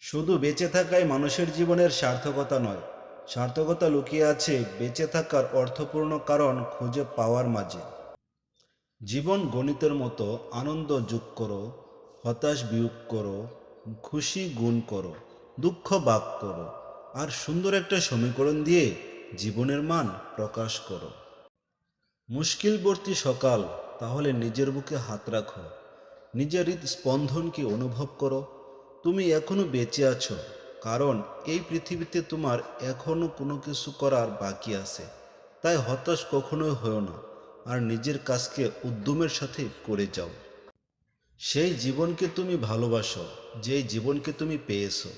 শুধু বেঁচে থাকাই মানুষের জীবনের সার্থকতা নয়, সার্থকতা লুকিয়ে আছে বেঁচে থাকার অর্থপূর্ণ কারণ খুঁজে পাওয়ার মাঝে। জীবন গণিতের মতো আনন্দ যোগ করো, হতাশ বিয়োগ করো, খুশি গুণ করো, দুঃখ ভাগ করো, আর সুন্দর একটা সমীকরণ দিয়ে জীবনের মান প্রকাশ করো। মুশকিলবর্তী সকাল, তাহলে নিজের বুকে হাত রাখো, নিজের হৃদস্পন্দনকে অনুভব করো। তুমি এখনো বেঁচে আছো, কারণ এই পৃথিবীতে তোমার এখনো কোনো কিছু করার বাকি আছে। তাই হতাশ কখনোই হও না, আর নিজের কাজকে উদ্যমের সাথে করে যাও। সেই জীবনকে তুমি ভালোবাসো, যেই জীবনকে তুমি পেয়েছো,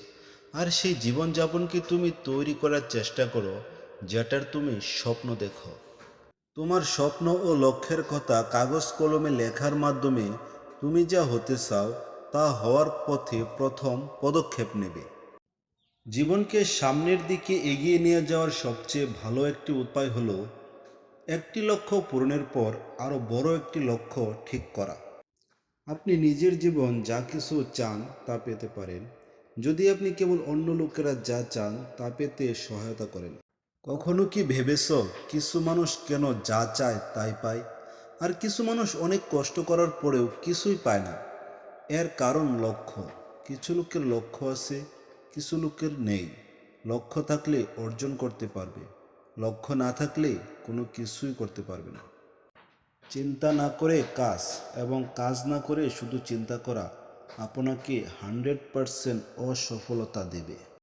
আর সেই জীবনযাপনকে তুমি তৈরি করার চেষ্টা করো, যেটার তুমি স্বপ্ন দেখো। তোমার স্বপ্ন ও লক্ষ্যের কথা কাগজ কলমে লেখার মাধ্যমে তুমি যা হতে চাও তা হওয়ার পথে প্রথম পদক্ষেপ নেবে। জীবনকে সামনের দিকে এগিয়ে নিয়ে যাওয়ার সবচেয়ে ভালো একটি উপায় হলো একটি লক্ষ্য পূরণের পর আরও বড় একটি লক্ষ্য ঠিক করা। আপনি নিজের জীবন যা কিছু চান তা পেতে পারেন, যদি আপনি কেবল অন্য লোকেরা যা চান তা পেতে সহায়তা করেন। কখনো কি ভেবেছ কিছু মানুষ কেন যা চায় তাই পায়, আর কিছু মানুষ অনেক কষ্ট করার পরেও কিছুই পায় না? এর কারণ লক্ষ্য। কিছু লোকের লক্ষ্য আছে, কিছু লোকের নেই। লক্ষ্য থাকলে অর্জন করতে পারবে, লক্ষ্য না থাকলে কোনো কিছুই করতে পারবে না। চিন্তা না করে কাজ, এবং কাজ না করে শুধু চিন্তা করা আপনাকে 100% অসফলতা দেবে।